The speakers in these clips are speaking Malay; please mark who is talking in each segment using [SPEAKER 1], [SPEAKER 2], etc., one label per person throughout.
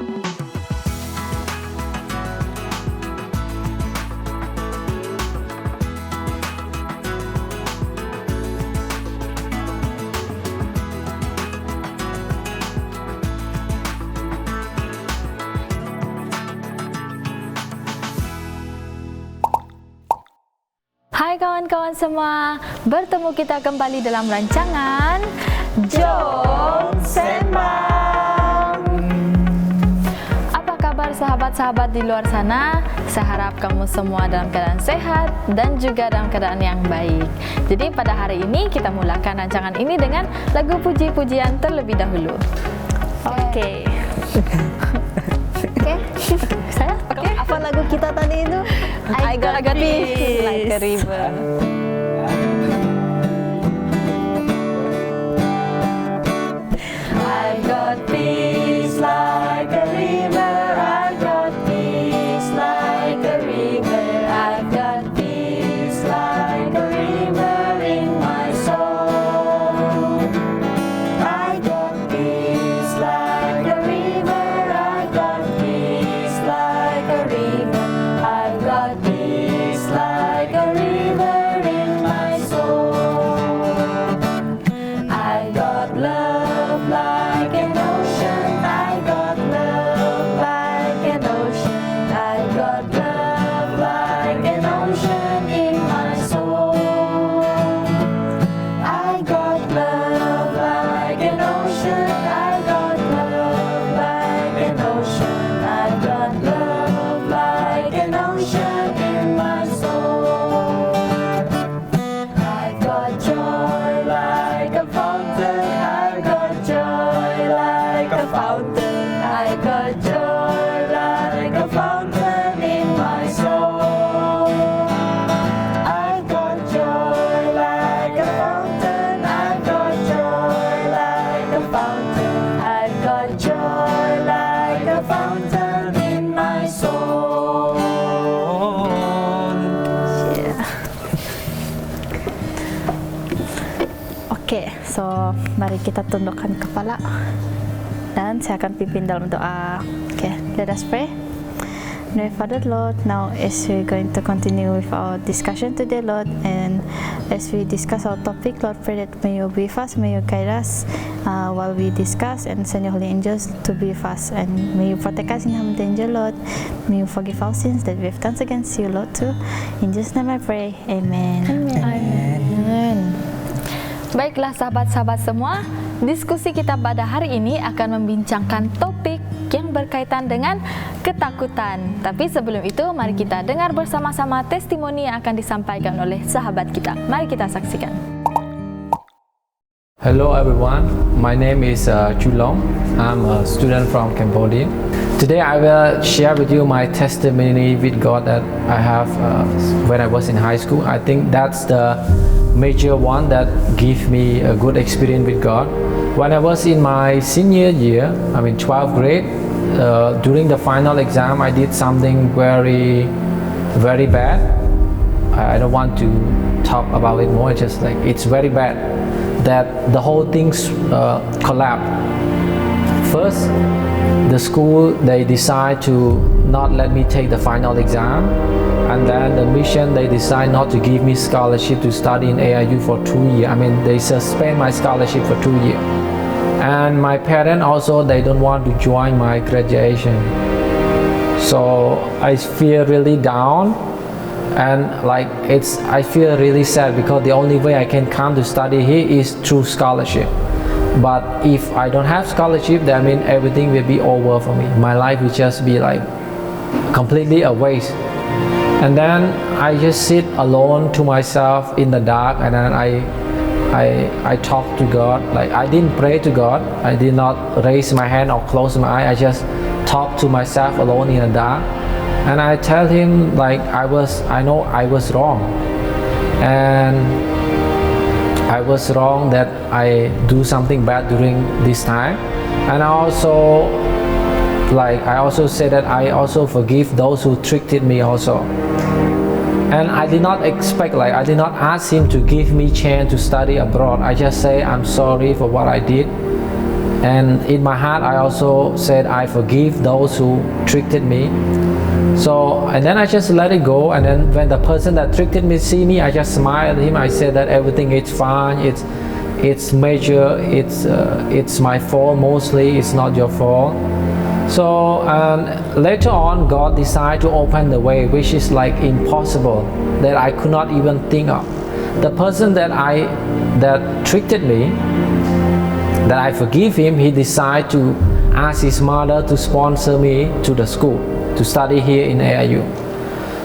[SPEAKER 1] Hai kawan-kawan semua, bertemu kita kembali dalam rancangan Jom Sembang. Apa kabar sahabat-sahabat di luar sana? Saya harap kamu semua dalam keadaan sehat dan juga dalam keadaan yang baik. Jadi pada hari ini kita mulakan rancangan ini dengan lagu puji-pujian terlebih dahulu. Oke. Saya
[SPEAKER 2] Apa lagu kita tadi itu?
[SPEAKER 1] I got peace like a river. I got peace like a river. I got peace like a river. I got peace like a river in my soul. I got peace like a river. I got peace like a river. I've got peace like a river in my soul. I got love like an ocean. I got love like an ocean. I got love like an ocean in my soul. I got love like an ocean. I got love like an ocean. I got love like an ocean in my soul. I got joy like a fountain. I got joy like a fountain. I got joy like a fountain in my soul. I got joy like a fountain. I got joy like a fountain. I got joy like a fountain in my soul. Oke, so mari kita tundukkan kepala dan saya akan pimpin dalam doa. Oke, let us pray. Dear Father Lord, now as we're going to continue with our discussion today, Lord, and as we discuss our topic, Lord, pray that may you be with us, may you guide us while we discuss, and send your holy angels to be with us, and may you protect us in harm and danger, Lord. May you forgive our sins that we have done against you, Lord, too. In Jesus' name I pray, Amen. Amen. Baiklah sahabat-sahabat semua, diskusi kita pada hari ini akan membincangkan topik yang berkaitan dengan ketakutan. Tapi sebelum itu, mari kita dengar bersama-sama testimoni yang akan disampaikan oleh sahabat kita. Mari kita saksikan.
[SPEAKER 3] Hello everyone, my name is Chulong. I'm a student from Cambodia. Today I will share with you my testimony with God that I have when I was in high school. I think that's the major one that gave me a good experience with God. When I was in my senior year, I mean 12th grade, during the final exam I did something very bad. I don't want to talk about it more, just like it's very bad that the whole thing's collapsed. First, the school, they decide to not let me take the final exam, and then the mission, they decide not to give me scholarship to study in AIU for 2 years. I mean, they suspend my scholarship for 2 years. And my parents also, they don't want to join my graduation. So I feel really down, and like I feel really sad because the only way I can come to study here is through scholarship. But if I don't have scholarship, then I mean everything will be over for me. My life will just be like completely a waste. And then I just sit alone to myself in the dark, and then I talk to God. Like I didn't pray to God. I did not raise my hand or close my eye. I just talk to myself alone in the dark, and I tell Him like I know I was wrong, and I was wrong that I do something bad during this time. And I also say that I also forgive those who treated me also. And I did not expect, like I did not ask Him to give me chance to study abroad. I just say I'm sorry for what I did. And in my heart, I also said I forgive those who treated me. So, and then I just let it go. And then when the person that treated me see me, I just smiled at him. I said that everything is fine. It's major. It's my fault mostly. It's not your fault. So later on, God decided to open the way, which is like impossible, that I could not even think of. The person that treated me, that I forgive him, he decided to ask his mother to sponsor me to the school to study here in AIU.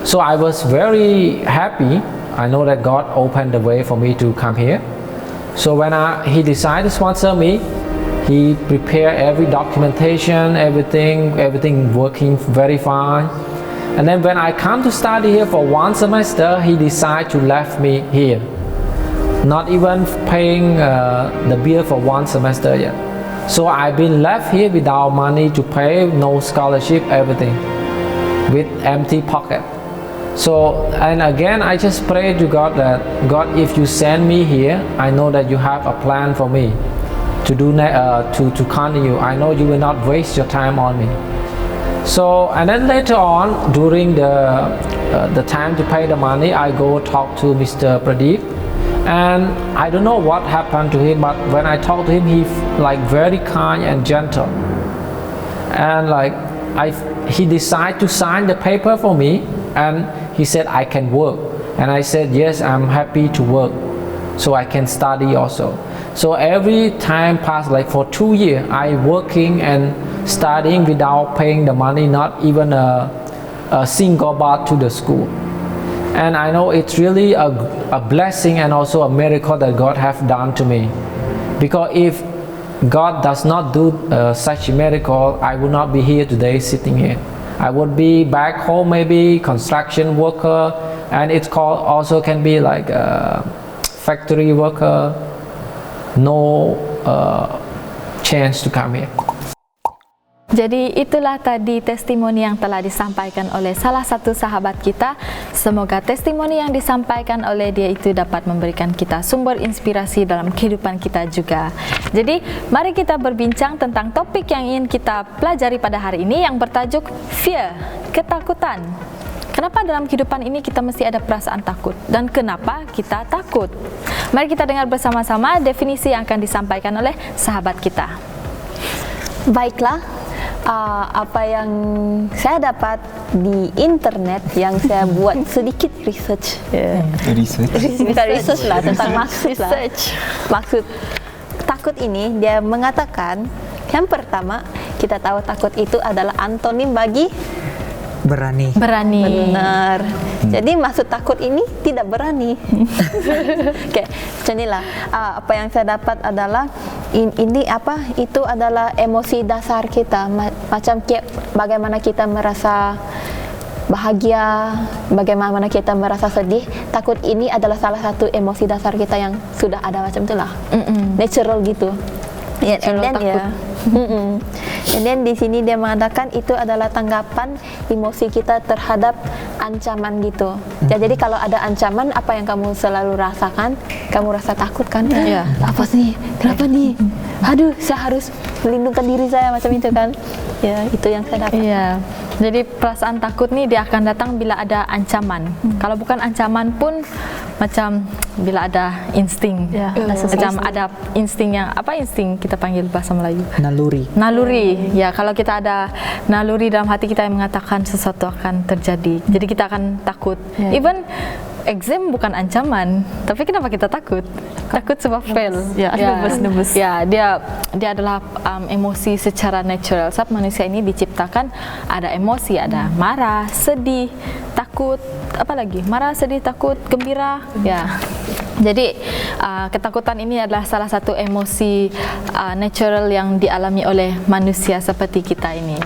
[SPEAKER 3] So I was very happy. I know that God opened the way for me to come here. So when he decided to sponsor me, he prepared every documentation, everything working very fine. And then when I come to study here for 1 semester, he decided to left me here, not even paying the bill for 1 semester yet. So I've been left here without money to pay, no scholarship, everything, with empty pocket. So, and again, I just pray to God that, God, if you send me here, I know that you have a plan for me to do to continue. I know you will not waste your time on me. So, and then later on, during the time to pay the money, I go talk to Mr. Pradeep, and I don't know what happened to him, but when I talked to him, he like very kind and gentle, and like he decided to sign the paper for me, and he said I can work, and I said yes, I'm happy to work, so I can study also. So every time passed, like for 2 years, I working and studying without paying the money, not even a single baht to the school. And I know it's really a blessing and also a miracle that God have done to me. Because if God does not do such a miracle, I would not be here today sitting here. I would be back home, maybe construction worker, and it's called also can be like a factory worker. No chance to come here.
[SPEAKER 4] Jadi itulah tadi testimoni yang telah disampaikan oleh salah satu sahabat kita. Semoga testimoni yang disampaikan oleh dia itu dapat memberikan kita sumber inspirasi dalam kehidupan kita juga. Jadi mari kita berbincang tentang topik yang ingin kita pelajari pada hari ini yang bertajuk fear, ketakutan. Kenapa dalam kehidupan ini kita mesti ada perasaan takut dan kenapa kita takut? Mari kita dengar bersama-sama definisi yang akan disampaikan oleh sahabat kita.
[SPEAKER 2] Baiklah, apa yang saya dapat di internet yang saya buat sedikit research. Research lah tentang maksud lah. Maksud takut ini dia mengatakan yang pertama kita tahu takut itu adalah antonim bagi
[SPEAKER 5] berani.
[SPEAKER 2] Benar. Jadi maksud takut ini tidak berani. Oke, inilah apa yang saya dapat adalah ini apa? Itu adalah emosi dasar kita. Macam bagaimana kita merasa bahagia, bagaimana kita merasa sedih. Takut ini adalah salah satu emosi dasar kita yang sudah ada macam itulah. Natural gitu. Yeah, and then ya. And then di sini dia mengatakan itu adalah tanggapan emosi kita terhadap ancaman gitu. Ya, jadi kalau ada ancaman, apa yang kamu selalu rasakan? Kamu rasa takut kan?
[SPEAKER 4] Iya.
[SPEAKER 2] Apa sih? Kenapa nih? Aduh, saya harus melindungi diri saya macam itu kan? Ya, itu yang saya dapat.
[SPEAKER 4] Iya. Jadi perasaan takut nih dia akan datang bila ada ancaman. Kalau bukan ancaman pun macam bila ada insting.
[SPEAKER 2] Ya,
[SPEAKER 4] Macam ada insting yang apa insting kita panggil bahasa Melayu?
[SPEAKER 5] Naluri.
[SPEAKER 4] Ya, kalau kita ada naluri dalam hati kita yang mengatakan sesuatu akan terjadi. Jadi kita akan takut. Even exam bukan ancaman, tapi kenapa kita takut? Takut sebab fail. Nebus. Ya, dia adalah emosi secara natural. Sebab manusia ini diciptakan ada emosi, ada marah, sedih, takut, apa lagi? Marah, sedih, takut, gembira. Ya. Jadi ketakutan ini adalah salah satu emosi natural yang dialami oleh manusia seperti kita ini.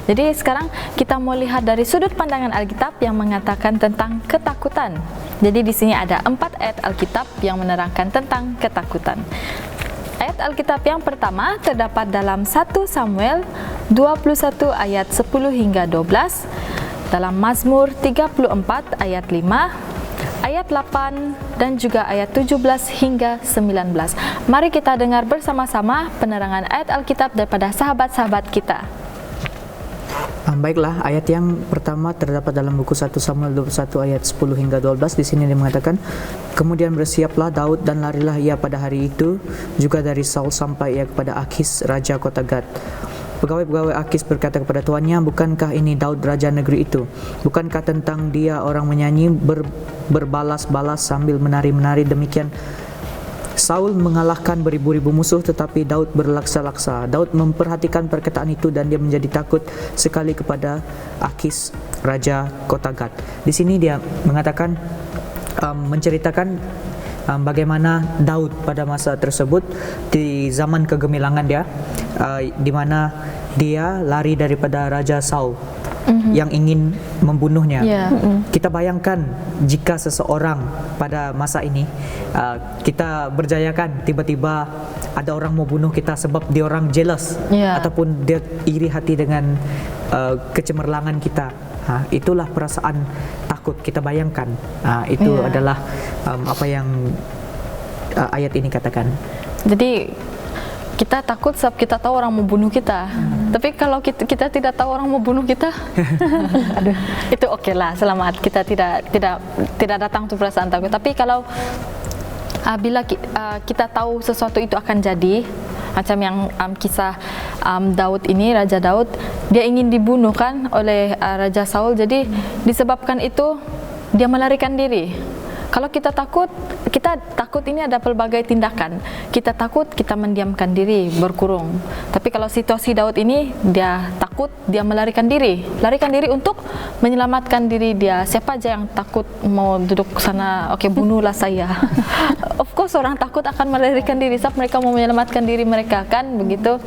[SPEAKER 4] Jadi sekarang kita mau lihat dari sudut pandangan Alkitab yang mengatakan tentang ketakutan. Jadi di sini ada 4 ayat Alkitab yang menerangkan tentang ketakutan. Ayat Alkitab yang pertama terdapat dalam 1 Samuel 21 ayat 10 hingga 12, dalam Mazmur 34 ayat 5, ayat 8 dan juga ayat 17 hingga 19. Mari kita dengar bersama-sama penerangan ayat Alkitab daripada sahabat-sahabat kita.
[SPEAKER 5] Baiklah, ayat yang pertama terdapat dalam buku 1 Samuel 21 ayat 10 hingga 12. Di sini dia mengatakan, kemudian bersiaplah Daud dan larilah ia pada hari itu juga dari Saul sampai ia kepada Akis raja kota Gad. Pegawai-pegawai Akis berkata kepada tuannya, bukankah ini Daud raja negeri itu? Bukankah tentang dia orang menyanyi berbalas-balas sambil menari-menari demikian? Saul mengalahkan beribu-ribu musuh, tetapi Daud berlaksa-laksa. Daud memperhatikan perkataan itu dan dia menjadi takut sekali kepada Akis, raja kota Gad. Di sini dia mengatakan, menceritakan bagaimana Daud pada masa tersebut di zaman kegemilangan dia, di mana dia lari daripada Raja Saul yang ingin membunuhnya. Kita bayangkan jika seseorang pada masa ini kita berjayakan, tiba-tiba ada orang mau bunuh kita sebab dia orang jealous ataupun dia iri hati dengan kecemerlangan kita. Itulah perasaan takut kita bayangkan. Itu adalah apa yang ayat ini katakan.
[SPEAKER 4] Jadi kita takut sebab kita tahu orang mau bunuh kita. Tapi kalau kita tidak tahu orang mau bunuh kita, itu oke lah, selamat. Kita tidak datang tuh perasaan takut. Tapi kalau bila kita tahu sesuatu itu akan jadi, macam yang kisah Daud ini, Raja Daud, dia ingin dibunuh kan oleh Raja Saul. Jadi disebabkan itu dia melarikan diri. Kalau kita takut ini ada pelbagai tindakan. Kita takut, kita mendiamkan diri, berkurung. Tapi kalau situasi Daud ini, dia takut, dia melarikan diri untuk menyelamatkan diri dia. Siapa aja yang takut mau duduk sana, oke, bunuhlah saya. Of course orang takut akan melarikan diri sebab mereka mau menyelamatkan diri mereka, kan begitu.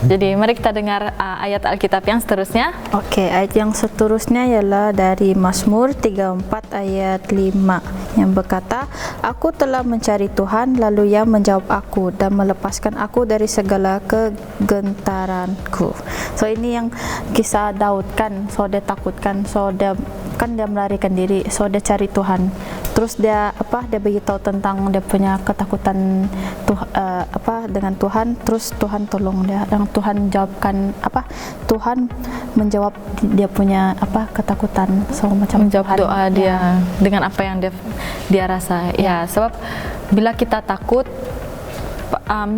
[SPEAKER 4] Jadi mari kita dengar ayat Alkitab yang seterusnya.
[SPEAKER 6] Oke, ayat yang seterusnya ialah dari Mazmur 34 ayat 5 yang berkata, aku telah mencari Tuhan, lalu Ia menjawab aku dan melepaskan aku dari segala kegentaranku. So ini yang kisah Daud kan, so dia takutkan, so dia melarikan diri, so dia cari Tuhan. Terus dia beritahu tentang dia punya ketakutan dengan Tuhan, terus Tuhan tolong dia, yang Tuhan jawabkan Tuhan menjawab dia punya ketakutan, so macam
[SPEAKER 4] menjawab
[SPEAKER 6] Tuhan,
[SPEAKER 4] doa dia dengan apa yang dia rasa. Ya, sebab bila kita takut,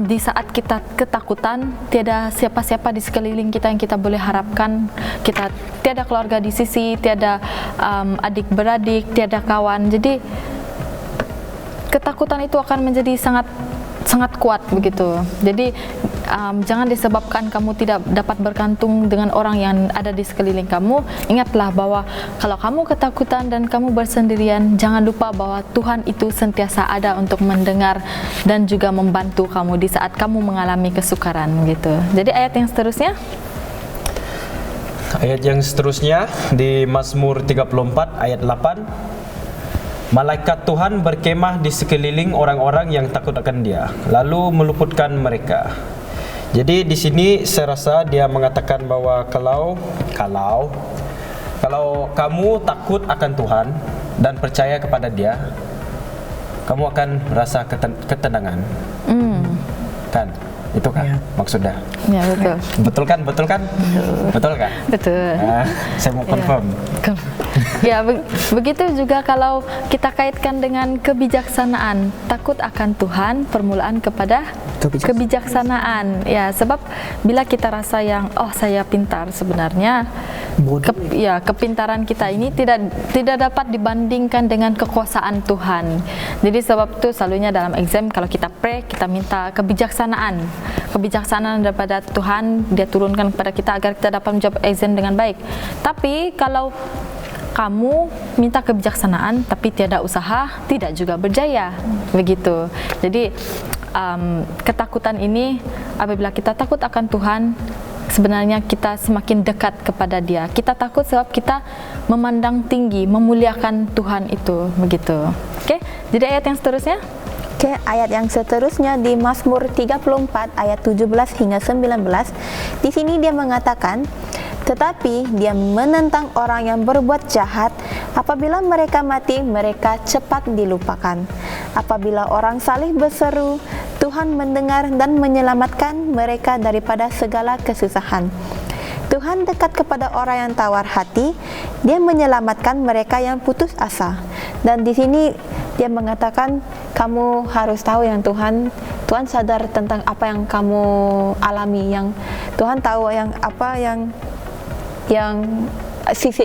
[SPEAKER 4] di saat kita ketakutan, tiada siapa-siapa di sekeliling kita yang kita boleh harapkan. Kita tiada keluarga di sisi, tiada adik-beradik, tiada kawan. Jadi ketakutan itu akan menjadi sangat kuat begitu. Jadi jangan disebabkan kamu tidak dapat bergantung dengan orang yang ada di sekeliling kamu. Ingatlah bahwa kalau kamu ketakutan dan kamu bersendirian, jangan lupa bahwa Tuhan itu sentiasa ada untuk mendengar dan juga membantu kamu di saat kamu mengalami kesukaran gitu. Jadi ayat yang seterusnya.
[SPEAKER 7] Ayat yang seterusnya di Mazmur 34 ayat 8. Malaikat Tuhan berkemah di sekeliling orang-orang yang takut akan Dia, lalu meluputkan mereka. Jadi di sini saya rasa dia mengatakan bahwa kalau kamu takut akan Tuhan dan percaya kepada Dia, kamu akan rasa ketenangan. Kan? Itu kan maksudnya.
[SPEAKER 4] Ya, betul.
[SPEAKER 7] Betul kan? Betul kan?
[SPEAKER 4] Betul.
[SPEAKER 7] Saya mau confirm.
[SPEAKER 4] Ya, begitu juga kalau kita kaitkan dengan kebijaksanaan. Takut akan Tuhan, permulaan kepada kebijaksanaan. Ya, sebab bila kita rasa yang saya pintar, sebenarnya kepintaran kita ini tidak dapat dibandingkan dengan kekuasaan Tuhan. Jadi sebab itu selalunya dalam exam kalau kita pray, kita minta kebijaksanaan daripada Tuhan, Dia turunkan kepada kita agar kita dapat menjawab exam dengan baik. Tapi kalau kamu minta kebijaksanaan tapi tiada usaha, tidak juga berjaya. Begitu. Jadi ketakutan ini, apabila kita takut akan Tuhan, sebenarnya kita semakin dekat kepada Dia. Kita takut sebab kita memandang tinggi, memuliakan Tuhan itu. Begitu. Oke, jadi ayat yang seterusnya.
[SPEAKER 2] Oke, ayat yang seterusnya di Mazmur 34 ayat 17 hingga 19. Di sini dia mengatakan, tetapi dia menentang orang yang berbuat jahat, Apabila mereka mati, mereka cepat dilupakan. Apabila orang saleh berseru, Tuhan mendengar dan menyelamatkan mereka daripada segala kesusahan. Tuhan dekat kepada orang yang tawar hati, Dia menyelamatkan mereka yang putus asa. Dan di sini Dia mengatakan, kamu harus tahu yang Tuhan sadar tentang apa yang kamu alami, yang Tuhan tahu yang apa yang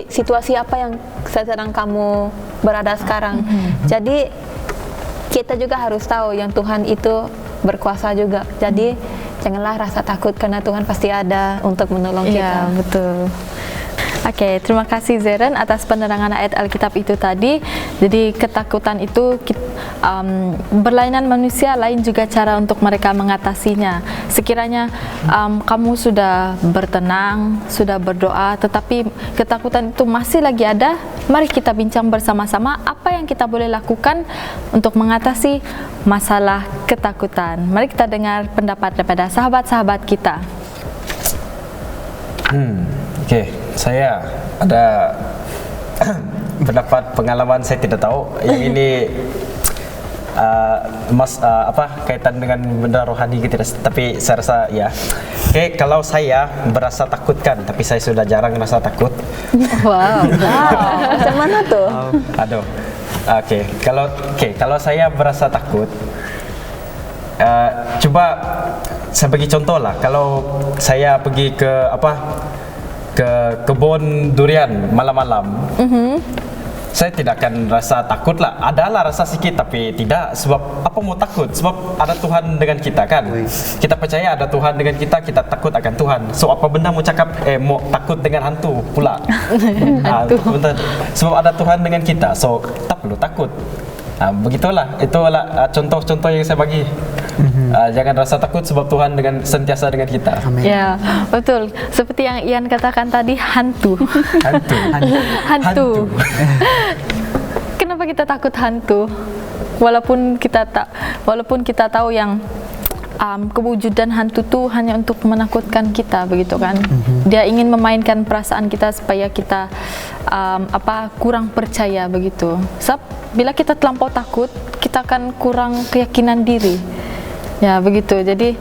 [SPEAKER 2] situasi apa yang sedang kamu berada sekarang. Jadi kita juga harus tahu yang Tuhan itu berkuasa juga. Jadi janganlah rasa takut karena Tuhan pasti ada untuk menolong kita.
[SPEAKER 4] Ya, betul. Oke, terima kasih Zeren atas penerangan ayat Alkitab itu tadi. Jadi ketakutan itu berlainan manusia, lain juga cara untuk mereka mengatasinya. Sekiranya kamu sudah bertenang, sudah berdoa, tetapi ketakutan itu masih lagi ada, mari kita bincang bersama-sama apa yang kita boleh lakukan untuk mengatasi masalah ketakutan. Mari kita dengar pendapat daripada sahabat-sahabat kita.
[SPEAKER 7] Oke, saya ada pendapat pengalaman, saya tidak tahu yang ini kaitan dengan benda rohani gitu, tapi saya rasa ya. Oke, kalau saya berasa takut kan, tapi saya sudah jarang merasa takut.
[SPEAKER 4] Wow.
[SPEAKER 2] Macam mana tuh?
[SPEAKER 7] Aduh. Kalau saya berasa takut, coba saya bagi contoh lah. Kalau saya pergi ke kebun durian malam-malam, saya tidak akan rasa takut lah. Adalah rasa sikit, tapi tidak. Sebab apa mau takut? Sebab ada Tuhan dengan kita kan. Kita percaya ada Tuhan dengan kita, kita takut akan Tuhan. So apa benda mau takut dengan hantu pula? Sebab ada Tuhan dengan kita, so tak perlu takut. Begitulah, itulah contoh-contoh yang saya bagi. Jangan rasa takut sebab Tuhan sentiasa dengan kita.
[SPEAKER 5] Amin.
[SPEAKER 4] Ya, betul. Seperti yang Ian katakan tadi, hantu. Hantu. Kenapa kita takut hantu? Walaupun kita tahu yang kewujudan hantu itu hanya untuk menakutkan kita, begitu kan? Dia ingin memainkan perasaan kita supaya kita kurang percaya, begitu. Sebab bila kita terlampau takut, kita akan kurang keyakinan diri. Ya, begitu. Jadi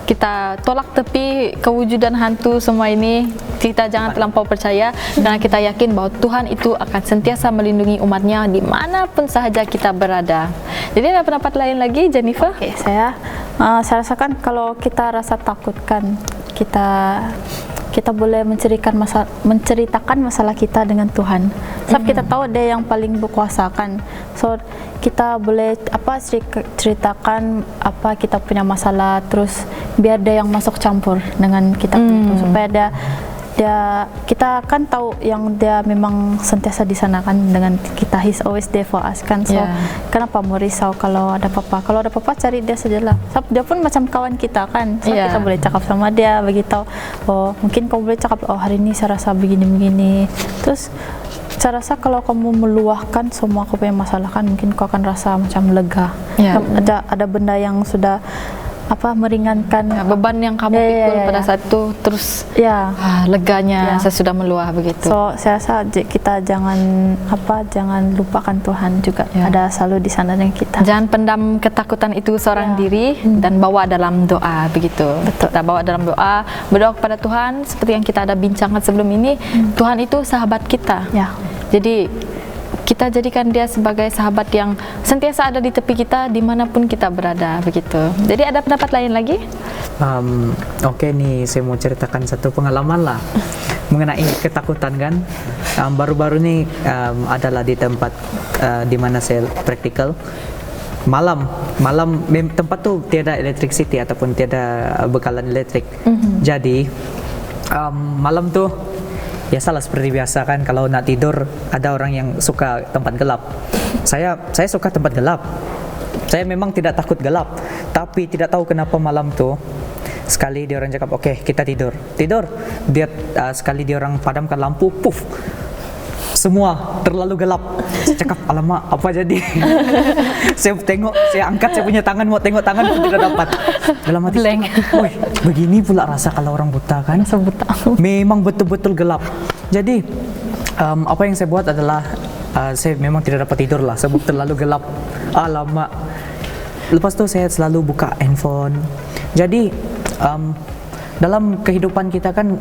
[SPEAKER 4] kita tolak tepi kewujudan hantu semua ini. Kita jangan terlampau percaya, karena kita yakin bahwa Tuhan itu akan sentiasa melindungi umatnya dimanapun sahaja kita berada. Jadi ada pendapat lain lagi, Jennifer?
[SPEAKER 6] Oke, saya rasakan kalau kita rasa takut kan, kita boleh menceritakan masalah kita dengan Tuhan. Sebab kita tahu Dia yang paling berkuasa kan. So kita boleh ceritakan apa kita punya masalah, terus biar Dia yang masuk campur dengan kita punya, supaya kita kan tahu yang Dia memang sentiasa di sana kan dengan kita. He's always there for us kan. So kenapa mau risau kalau ada apa-apa? Kalau ada apa-apa cari Dia sajalah. Sebab Dia pun macam kawan kita kan. So kita boleh cakap sama Dia, begitu. Oh, mungkin kau boleh cakap, oh hari ini saya rasa begini-begini. Terus saya rasa kalau kamu meluahkan semua kau punya masalah kan, mungkin kau akan rasa macam lega. Ada benda yang sudah meringankan
[SPEAKER 4] beban yang kamu pikul pada saat itu, terus leganya saya sudah meluah, begitu.
[SPEAKER 6] So saya rasa kita jangan lupakan Tuhan juga, ada selalu di sana dengan kita.
[SPEAKER 4] Jangan pendam ketakutan itu seorang diri dan bawa dalam doa, begitu. Betul. Kita bawa dalam doa, berdoa kepada Tuhan seperti yang kita ada bincangkan sebelum ini. Tuhan itu sahabat kita. Jadi kita jadikan Dia sebagai sahabat yang sentiasa ada di tepi kita dimanapun kita berada, begitu. Jadi ada pendapat lain lagi?
[SPEAKER 5] Oke, nih saya mau ceritakan satu pengalaman lah mengenai ketakutan kan. Baru-baru ini adalah di tempat di mana saya praktikal. Malam tempat tuh tiada electricity ataupun tiada bekalan elektrik. Jadi malam tuh biasalah seperti biasa kan, kalau nak tidur ada orang yang suka tempat gelap. Saya suka tempat gelap. Saya memang tidak takut gelap, tapi tidak tahu kenapa malam tuh sekali dia orang cakap, oke, kita tidur. Dia sekali dia orang padamkan lampu, puff, semua terlalu gelap. Saya cakap, alamak, apa jadi? Saya angkat saya punya tangan, mau tengok tangan pun tidak dapat. Dalam hati saya, woi, begini pula rasa kalau orang buta kan? Memang betul-betul gelap. Jadi apa yang saya buat adalah saya memang tidak dapat tidur lah sebab terlalu gelap, lama. Lepas tu saya selalu buka handphone. Jadi dalam kehidupan kita kan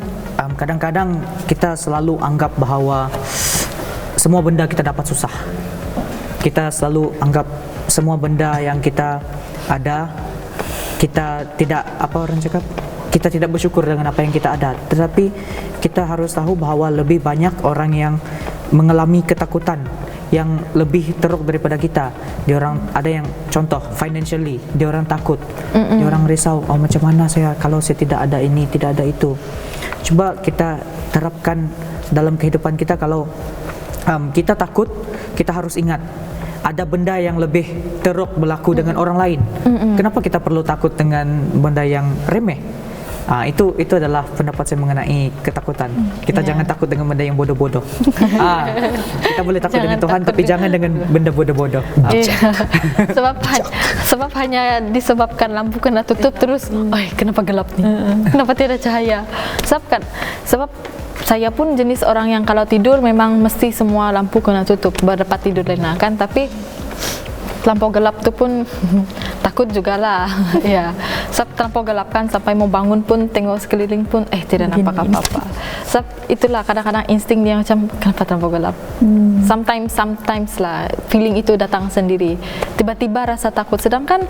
[SPEAKER 5] kadang-kadang kita selalu anggap bahawa semua benda kita dapat susah. Kita selalu anggap semua benda yang kita ada, kita tidak, apa orang cakap, kita tidak bersyukur dengan apa yang kita ada. Tetapi kita harus tahu bahawa lebih banyak orang yang mengalami ketakutan yang lebih teruk daripada kita. Dia orang ada yang contoh financially, dia orang takut, dia orang risau, macam mana saya kalau saya tidak ada ini, tidak ada itu. Coba kita terapkan dalam kehidupan kita. Kalau kita takut, kita harus ingat ada benda yang lebih teruk berlaku dengan orang lain. Kenapa kita perlu takut dengan benda yang remeh? Itu adalah pendapat saya mengenai ketakutan. Kita jangan takut dengan benda yang bodoh-bodoh. Kita boleh takut dengan Tuhan, tapi jangan dengan benda bodoh-bodoh.
[SPEAKER 4] Sebab hanya disebabkan lampu kena tutup terus, kenapa gelap nih? Kenapa tiada cahaya? Sebab saya pun jenis orang yang kalau tidur memang mesti semua lampu kena tutup baru dapat tidur lena kan, tapi terlampau gelap tu pun takut jugalah. Ya, terlampau gelap kan sampai mau bangun pun tengok sekeliling pun tidak nampak apa-apa. Itulah kadang-kadang insting dia macam kenapa terlampau gelap. Sometimes lah feeling itu datang sendiri. Tiba-tiba rasa takut, sedangkan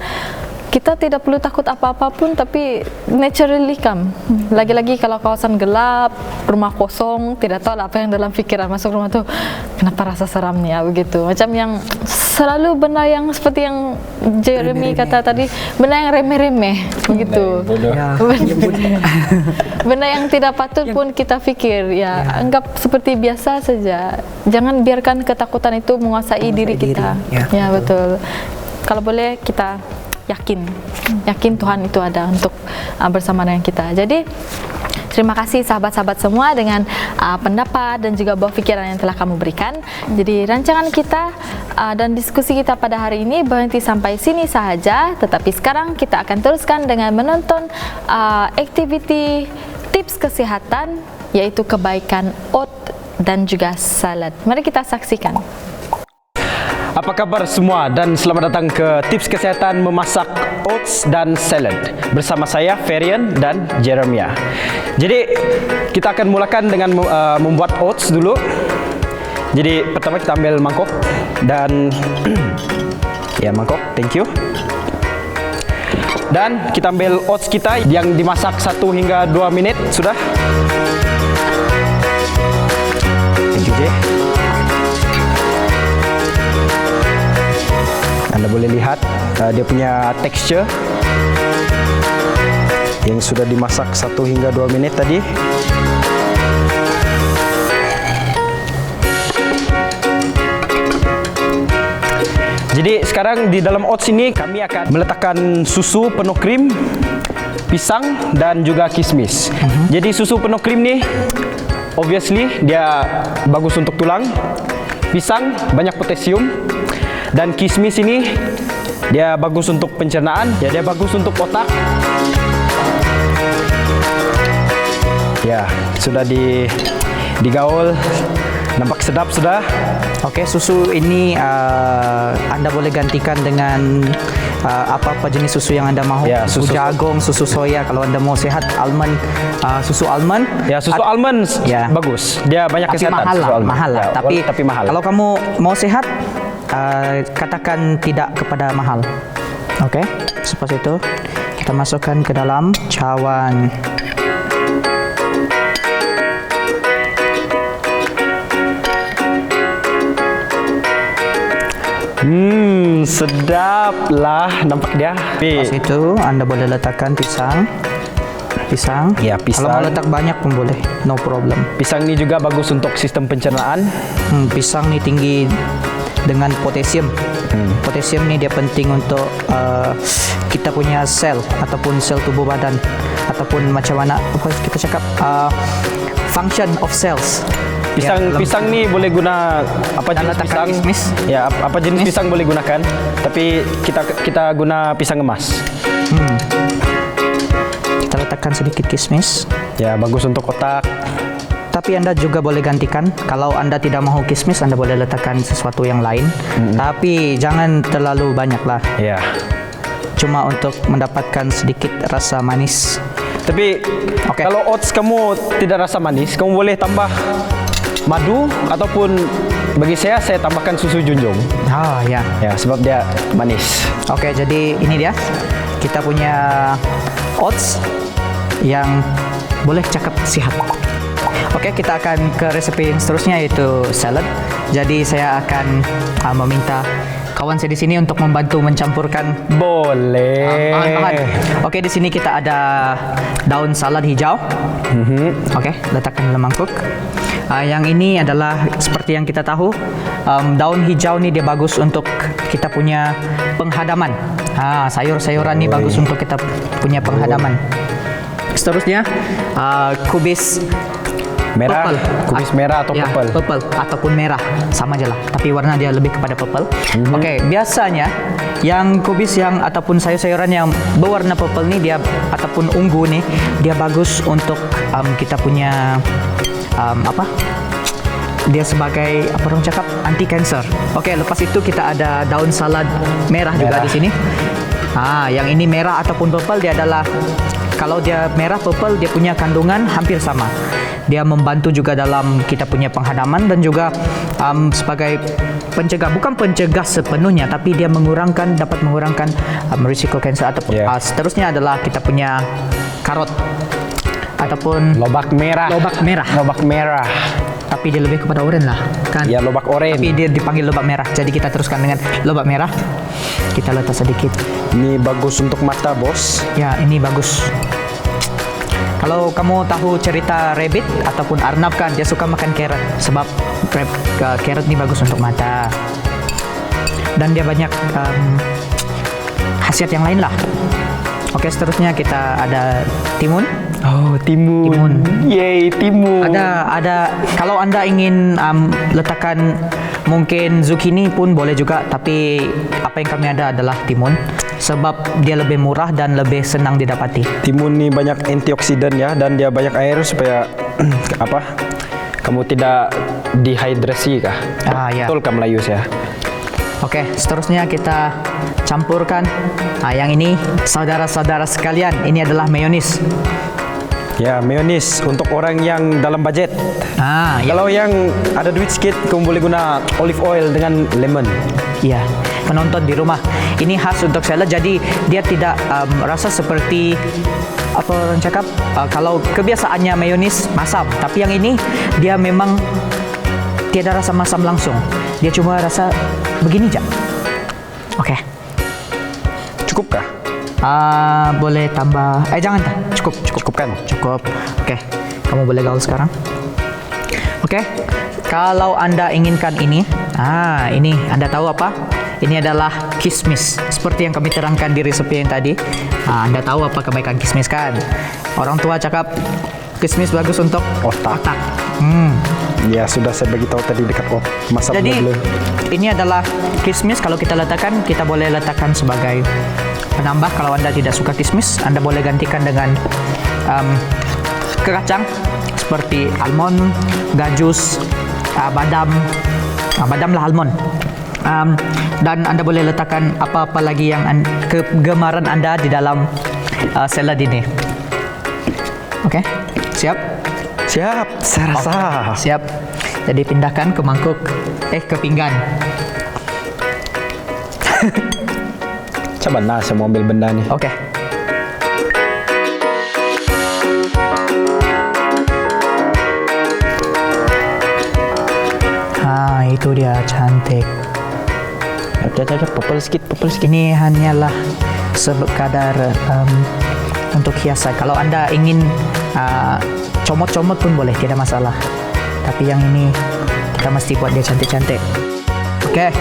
[SPEAKER 4] kita tidak perlu takut apa-apa pun, tapi naturally come. Lagi-lagi kalau kawasan gelap, rumah kosong, tidak tahu apa yang dalam pikiran masuk rumah tu. Kenapa rasa seramnya begitu? Macam yang selalu benda yang seperti yang Jeremy kata tadi, benda yang remeh-remeh begitu. Benda yang tidak patut pun kita fikir, anggap seperti biasa saja. Jangan biarkan ketakutan itu menguasai diri kita. Ya, betul. Kalau boleh kita yakin Tuhan itu ada untuk bersama dengan kita. Jadi terima kasih sahabat-sahabat semua dengan pendapat dan juga buah fikiran yang telah kamu berikan. Jadi rancangan kita dan diskusi kita pada hari ini berhenti sampai sini sahaja. Tetapi sekarang kita akan teruskan dengan menonton aktiviti tips kesehatan, yaitu kebaikan oat dan juga salad. Mari kita saksikan.
[SPEAKER 7] Apa kabar semua dan selamat datang ke tips kesehatan memasak oats dan salad bersama saya Ferian dan Jeremia. Jadi kita akan mulakan dengan membuat oats dulu. Jadi pertama kita ambil mangkok dan mangkok, thank you. Dan kita ambil oats kita yang dimasak 1 hingga 2 menit sudah. Thank you, J. Anda boleh lihat dia punya tekstur yang sudah dimasak 1 hingga 2 menit tadi. Jadi sekarang di dalam oats ini kami akan meletakkan susu penuh krim, pisang dan juga kismis. Jadi susu penuh krim ni obviously dia bagus untuk tulang. Pisang banyak potasium. Dan kismis ini dia bagus untuk pencernaan, dia bagus untuk otak. Ya, sudah digaul, nampak sedap sudah.
[SPEAKER 5] Oke, susu ini Anda boleh gantikan dengan apa-apa jenis susu yang Anda mahu.
[SPEAKER 7] Ya,
[SPEAKER 5] susu jagung, susu soya. Kalau Anda mau sehat, almond, susu almond.
[SPEAKER 7] Ya, susu almond bagus. Dia banyak
[SPEAKER 5] tapi
[SPEAKER 7] kesehatan.
[SPEAKER 5] mahal lah. Tapi
[SPEAKER 7] mahal.
[SPEAKER 5] Kalau kamu mau sehat, katakan tidak kepada mahal. Oke, seperti itu. Kita masukkan ke dalam cawan.
[SPEAKER 7] Sedap lah nampak dia.
[SPEAKER 5] Pas itu Anda boleh letakkan pisang.
[SPEAKER 7] Ya, pisang.
[SPEAKER 5] Kalau mau letak banyak pun boleh, no problem.
[SPEAKER 7] Pisang ini juga bagus untuk sistem pencernaan.
[SPEAKER 5] Pisang ini tinggi dengan potasium. Potasium ni dia penting untuk kita punya sel ataupun sel tubuh badan, ataupun macam mana apa kita cakap function of cells.
[SPEAKER 7] Pisang ni boleh guna apa jenis pisang?
[SPEAKER 5] Kismis.
[SPEAKER 7] Ya, apa jenis pisang boleh gunakan? Tapi kita guna pisang emas.
[SPEAKER 5] Kita letakkan sedikit kismis.
[SPEAKER 7] Ya, bagus untuk otak.
[SPEAKER 5] tapi Anda juga boleh gantikan. Kalau Anda tidak mau kismis, Anda boleh letakkan sesuatu yang lain. Tapi jangan terlalu banyak lah.
[SPEAKER 7] Ya.
[SPEAKER 5] Cuma untuk mendapatkan sedikit rasa manis.
[SPEAKER 7] Tapi
[SPEAKER 5] Oke.
[SPEAKER 7] kalau oats kamu tidak rasa manis, kamu boleh tambah madu ataupun bagi saya tambahkan susu junjung.
[SPEAKER 5] Ah ya.
[SPEAKER 7] Ya, sebab dia manis.
[SPEAKER 5] Oke, jadi ini dia. Kita punya oats yang boleh cakap sihat. Oke, kita akan ke resep yang seterusnya yaitu salad. Jadi saya akan meminta kawan saya di sini untuk membantu mencampurkan
[SPEAKER 7] Boleh.
[SPEAKER 5] bahan-bahan. Oke, di sini kita ada daun salad hijau. Oke, letakkan dalam mangkuk. Yang ini adalah seperti yang kita tahu, daun hijau ini dia bagus untuk kita punya penghadaman. Sayur-sayuran ini bagus untuk kita punya penghadaman. Seterusnya kubis
[SPEAKER 7] Merah,
[SPEAKER 5] purple.
[SPEAKER 7] kubis merah atau
[SPEAKER 5] Ya,
[SPEAKER 7] purple.
[SPEAKER 5] purple ataupun merah, sama aja lah. Tapi warna dia lebih kepada purple. Oke, biasanya yang kubis yang ataupun sayur-sayuran yang berwarna purple nih dia ataupun ungu nih dia bagus untuk kita punya apa? Dia sebagai apa orang cakap anti cancer. Oke, lepas itu kita ada daun salad merah juga di sini. Yang ini merah ataupun purple dia adalah kalau dia merah purple dia punya kandungan hampir sama. Dia membantu juga dalam kita punya penghadaman dan juga sebagai pencegah, bukan pencegah sepenuhnya tapi dia dapat mengurangkan risiko kanser ataupun seterusnya adalah kita punya karot ataupun
[SPEAKER 7] Lobak merah. Lobak merah.
[SPEAKER 5] tapi dia lebih kepada oranye lah kan.
[SPEAKER 7] Ya, lobak oranye.
[SPEAKER 5] Tapi dia dipanggil lobak merah. Jadi kita teruskan dengan lobak merah. Kita letak sedikit.
[SPEAKER 7] Ini bagus untuk mata, bos.
[SPEAKER 5] Ya, ini bagus. Kalau kamu tahu cerita rabbit ataupun arnab kan, dia suka makan carrot sebab carrot ini bagus untuk mata. Dan dia banyak khasiat yang lain lah. Oke, seterusnya kita ada timun.
[SPEAKER 7] Oh, timun. Yeay, timun.
[SPEAKER 5] Ada kalau Anda ingin letakkan mungkin zucchini pun boleh juga, tapi apa yang kami ada adalah timun sebab dia lebih murah dan lebih senang didapati.
[SPEAKER 7] Timun ini banyak antioksidan ya dan dia banyak air supaya apa? Kamu tidak dehidrasi kah?
[SPEAKER 5] Ya.
[SPEAKER 7] Betul kah Melayu saya?
[SPEAKER 5] Oke, seterusnya kita campurkan. Yang ini saudara-saudara sekalian, ini adalah mayonis.
[SPEAKER 7] Ya, mayonis untuk orang yang dalam budget.
[SPEAKER 5] Ya.
[SPEAKER 7] Kalau yang ada duit sedikit, kamu boleh guna olive oil dengan lemon.
[SPEAKER 5] Ya, penonton di rumah, ini khas untuk salad. Jadi dia tidak rasa seperti apa orang cakap. Kalau kebiasaannya mayonis masam, tapi yang ini dia memang tiada rasa masam langsung. Dia cuma rasa begini aja. Oke.
[SPEAKER 7] Cukupkah?
[SPEAKER 5] Boleh tambah. Jangan.
[SPEAKER 7] Cukupkan.
[SPEAKER 5] Cukup. Oke. Kamu boleh gaul sekarang. Oke. Kalau Anda inginkan ini, ini Anda tahu apa? Ini adalah kismis. Seperti yang kami terangkan di resep yang tadi. Anda tahu apa kebaikan kismis kan? Orang tua cakap kismis bagus untuk otak.
[SPEAKER 7] Ya, sudah saya beritahu tadi dekat masa
[SPEAKER 5] Jadi
[SPEAKER 7] blue.
[SPEAKER 5] ini adalah kismis. Kalau kita letakkan, kita boleh letakkan sebagai penambah. Kalau Anda tidak suka kismis, Anda boleh gantikan dengan kacang seperti almond, gajus, badam. Badam lah almond. Dan Anda boleh letakkan apa-apa lagi yang kegemaran Anda di dalam salad ini. Oke, siap?
[SPEAKER 7] Siap, saya rasa.
[SPEAKER 5] Siap. Jadi pindahkan ke mangkuk, ke pinggan.
[SPEAKER 7] Coba saya mau ambil benda nih.
[SPEAKER 5] Oke. Itu dia cantik.
[SPEAKER 7] Purple sedikit.
[SPEAKER 5] Ini hanyalah sekadar untuk hiasan. Kalau Anda ingin comot-comot pun boleh, tidak masalah. Tapi yang ini kita mesti buat dia cantik-cantik. Oke,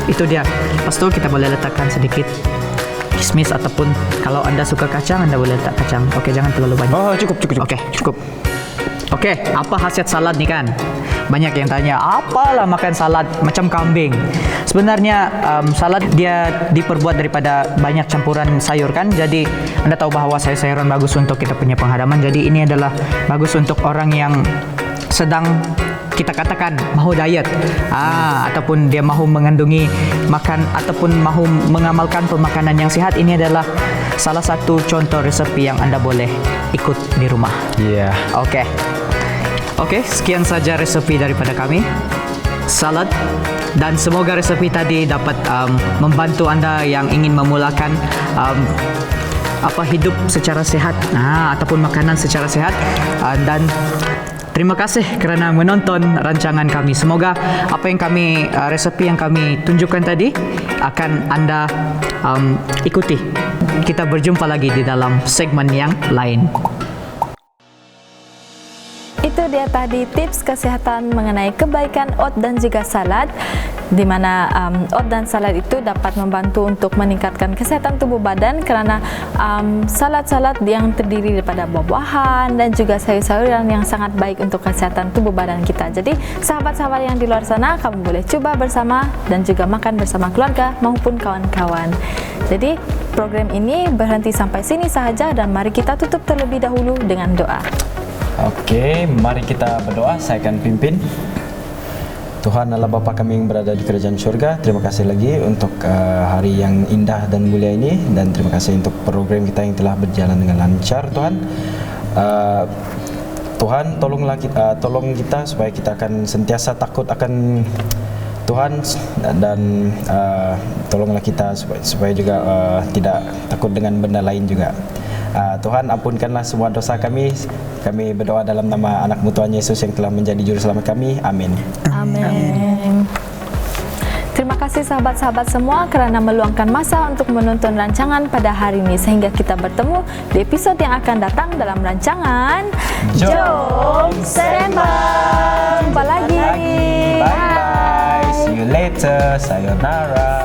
[SPEAKER 5] itu dia. Lepas itu kita boleh letakkan sedikit kismis ataupun kalau Anda suka kacang, Anda boleh letak kacang. Oke, jangan terlalu banyak.
[SPEAKER 7] Oh, cukup.
[SPEAKER 5] Oke, cukup. Oke, apa khasiat salad nih kan? Banyak yang tanya, apalah makan salad macam kambing. Sebenarnya salad dia diperbuat daripada banyak campuran sayur kan. Jadi Anda tahu bahwa sayur-sayuran bagus untuk kita punya penghadaman. Jadi ini adalah bagus untuk orang yang sedang kita katakan mahu diet ataupun dia mahu mengandungi makan ataupun mahu mengamalkan pemakanan yang sihat. Ini adalah salah satu contoh resepi yang Anda boleh ikut di rumah.
[SPEAKER 7] Iya.
[SPEAKER 5] Oke, sekian saja resepi daripada kami. Salad, dan semoga resepi tadi dapat membantu Anda yang ingin memulakan hidup secara sehat ataupun makanan secara sehat. Dan terima kasih kerana menonton rancangan kami. Semoga apa yang kami resepi yang kami tunjukkan tadi akan Anda ikuti. Kita berjumpa lagi di dalam segmen yang lain.
[SPEAKER 4] Itu dia tadi tips kesehatan mengenai kebaikan oat dan juga salad, di mana oat dan salad itu dapat membantu untuk meningkatkan kesehatan tubuh badan kerana salad-salad yang terdiri daripada buah-buahan dan juga sayur-sayuran yang sangat baik untuk kesehatan tubuh badan kita. Jadi sahabat-sahabat yang di luar sana, kamu boleh coba bersama dan juga makan bersama keluarga maupun kawan-kawan. Jadi program ini berhenti sampai sini sahaja dan mari kita tutup terlebih dahulu dengan doa.
[SPEAKER 7] Oke, mari kita berdoa. Saya akan pimpin. Tuhan Allah Bapa kami yang berada di kerajaan syurga, terima kasih lagi untuk hari yang indah dan mulia ini, dan terima kasih untuk program kita yang telah berjalan dengan lancar. Tuhan, Tuhan tolong kita supaya kita akan sentiasa takut akan Tuhan, dan tolonglah kita supaya juga tidak takut dengan benda lain juga. Tuhan, ampunkanlah semua dosa kami. Kami berdoa dalam nama anak-Mu Tuhan Yesus yang telah menjadi juru selamat kami. Amin.
[SPEAKER 4] Amin. Terima kasih sahabat-sahabat semua kerana meluangkan masa untuk menonton rancangan pada hari ini, sehingga kita bertemu di episod yang akan datang dalam rancangan
[SPEAKER 7] Jom
[SPEAKER 4] Seremban. Jumpa lagi.
[SPEAKER 7] Bye bye. See you later. Sayonara.